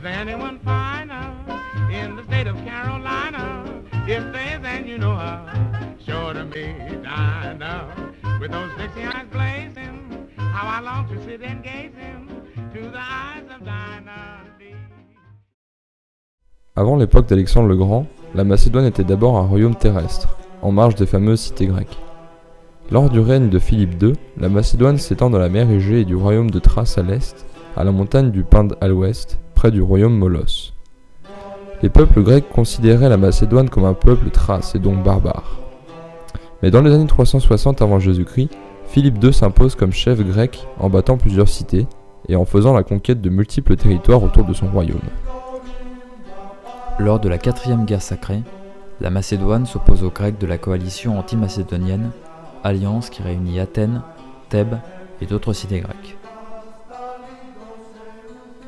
there anyone finer in the state of Carolina? If there's and you know her, sure to me, Dinah, with those sexy eyes blazing, how I long to sit and gaze into the eyes of Dinah. Avant l'époque d'Alexandre le Grand, la Macédoine était d'abord un royaume terrestre, en marge des fameuses cités grecques. Lors du règne de Philippe II, la Macédoine s'étend dans la mer Égée et du royaume de Thrace à l'est, à la montagne du Pinde à l'ouest, près du royaume Molos. Les peuples grecs considéraient la Macédoine comme un peuple thrace et donc barbare. Mais dans les années 360 avant Jésus-Christ, Philippe II s'impose comme chef grec en battant plusieurs cités et en faisant la conquête de multiples territoires autour de son royaume. Lors de la 4e guerre sacrée, la Macédoine s'oppose aux Grecs de la coalition anti-macédonienne, alliance qui réunit Athènes, Thèbes et d'autres cités grecques.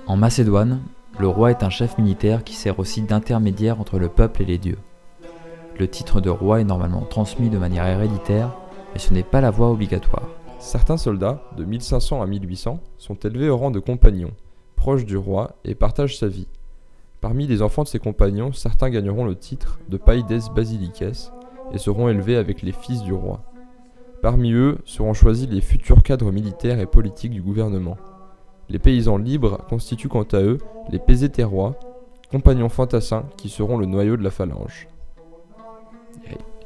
En Macédoine, le roi est un chef militaire qui sert aussi d'intermédiaire entre le peuple et les dieux. Le titre de roi est normalement transmis de manière héréditaire, mais ce n'est pas la voie obligatoire. Certains soldats, de 1500 à 1800, sont élevés au rang de compagnons, proches du roi et partagent sa vie. Parmi les enfants de ces compagnons, certains gagneront le titre de Paides Basilikes et seront élevés avec les fils du roi. Parmi eux seront choisis les futurs cadres militaires et politiques du gouvernement. Les paysans libres constituent quant à eux les pézétérois, compagnons fantassins qui seront le noyau de la phalange.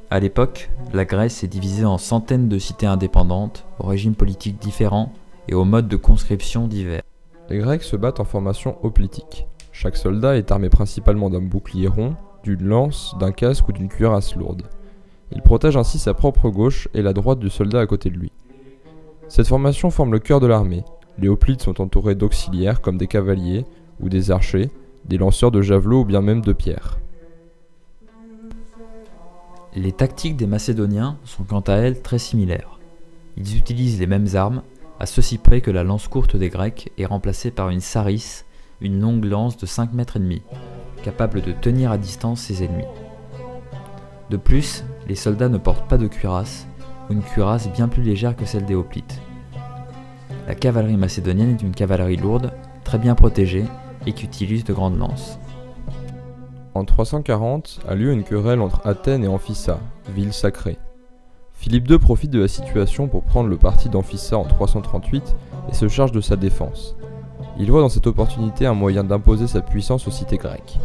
À l'époque, la Grèce est divisée en centaines de cités indépendantes, aux régimes politiques différents et aux modes de conscription divers. Les Grecs se battent en formation hoplitique. Chaque soldat est armé principalement d'un bouclier rond, d'une lance, d'un casque ou d'une cuirasse lourde. Il protège ainsi sa propre gauche et la droite du soldat à côté de lui. Cette formation forme le cœur de l'armée. Les hoplites sont entourés d'auxiliaires comme des cavaliers ou des archers, des lanceurs de javelots ou bien même de pierres. Les tactiques des Macédoniens sont quant à elles très similaires. Ils utilisent les mêmes armes, à ceci près que la lance courte des Grecs est remplacée par une sarisse, une longue lance de 5 mètres et demi, capable de tenir à distance ses ennemis. De plus, les soldats ne portent pas de cuirasse, ou une cuirasse bien plus légère que celle des hoplites. La cavalerie macédonienne est une cavalerie lourde, très bien protégée et qui utilise de grandes lances. En 340 a lieu une querelle entre Athènes et Amphissa, ville sacrée. Philippe II profite de la situation pour prendre le parti d'Amphissa en 338 et se charge de sa défense. Il voit dans cette opportunité un moyen d'imposer sa puissance aux cités grecques.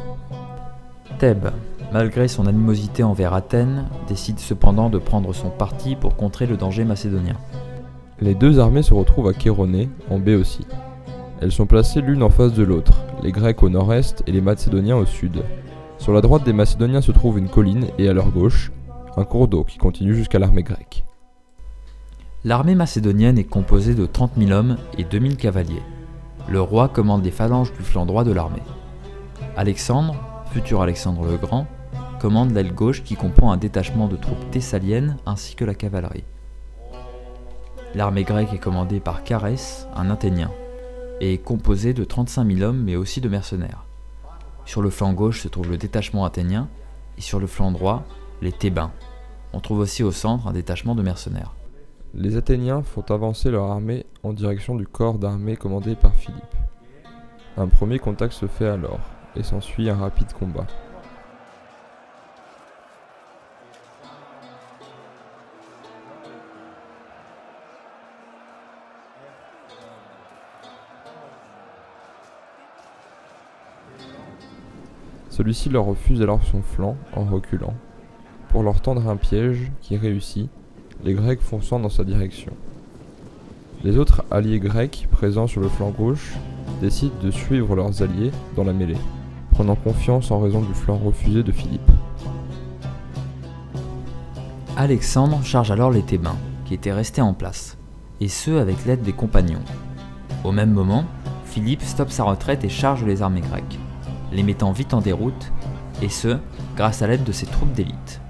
Thèbes, malgré son animosité envers Athènes, décide cependant de prendre son parti pour contrer le danger macédonien. Les deux armées se retrouvent à Kéronée, en Béotie. Elles sont placées l'une en face de l'autre, les Grecs au nord-est et les Macédoniens au sud. Sur la droite des Macédoniens se trouve une colline et à leur gauche, un cours d'eau qui continue jusqu'à l'armée grecque. L'armée macédonienne est composée de 30 000 hommes et 2000 cavaliers. Le roi commande les phalanges du flanc droit de l'armée. Alexandre, futur Alexandre le Grand, commande l'aile gauche qui comprend un détachement de troupes thessaliennes ainsi que la cavalerie. L'armée grecque est commandée par Carès, un Athénien, et est composée de 35 000 hommes mais aussi de mercenaires. Sur le flanc gauche se trouve le détachement athénien et sur le flanc droit, les Thébains. On trouve aussi au centre un détachement de mercenaires. Les Athéniens font avancer leur armée en direction du corps d'armée commandé par Philippe. Un premier contact se fait alors, et s'ensuit un rapide combat. Celui-ci leur refuse alors son flanc en reculant, pour leur tendre un piège qui réussit, les Grecs fonçant dans sa direction. Les autres alliés grecs présents sur le flanc gauche décident de suivre leurs alliés dans la mêlée, prenant confiance en raison du flanc refusé de Philippe. Alexandre charge alors les Thébains, qui étaient restés en place, et ce avec l'aide des compagnons. Au même moment, Philippe stoppe sa retraite et charge les armées grecques, les mettant vite en déroute, et ce, grâce à l'aide de ses troupes d'élite.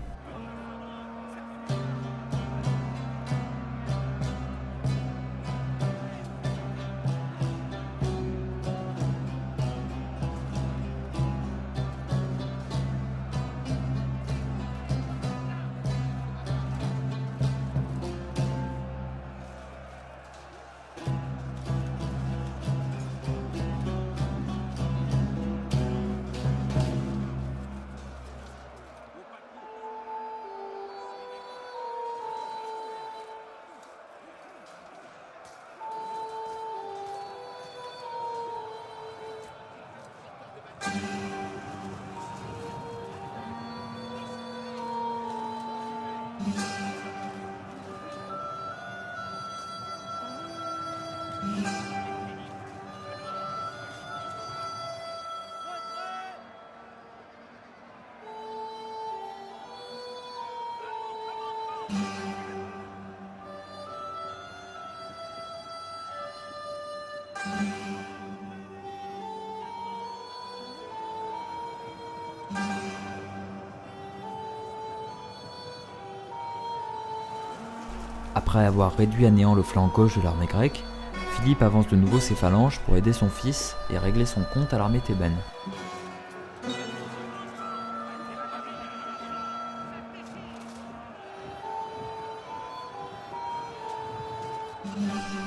Après avoir réduit à néant le flanc gauche de l'armée grecque, Philippe avance de nouveau ses phalanges pour aider son fils et régler son compte à l'armée thébaine.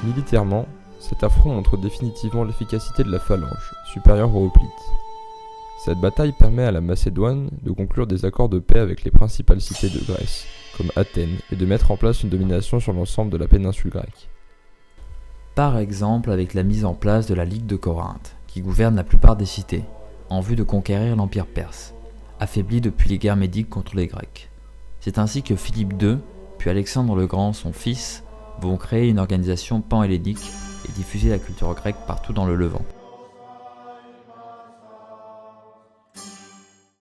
Militairement, cet affront montre définitivement l'efficacité de la phalange, supérieure aux hoplites. Cette bataille permet à la Macédoine de conclure des accords de paix avec les principales cités de Grèce, comme Athènes, et de mettre en place une domination sur l'ensemble de la péninsule grecque. Par exemple avec la mise en place de la Ligue de Corinthe, qui gouverne la plupart des cités, en vue de conquérir l'Empire perse, affaibli depuis les guerres médiques contre les Grecs. C'est ainsi que Philippe II, puis Alexandre le Grand, son fils, vont créer une organisation pan-hellénique et diffuser la culture grecque partout dans le Levant.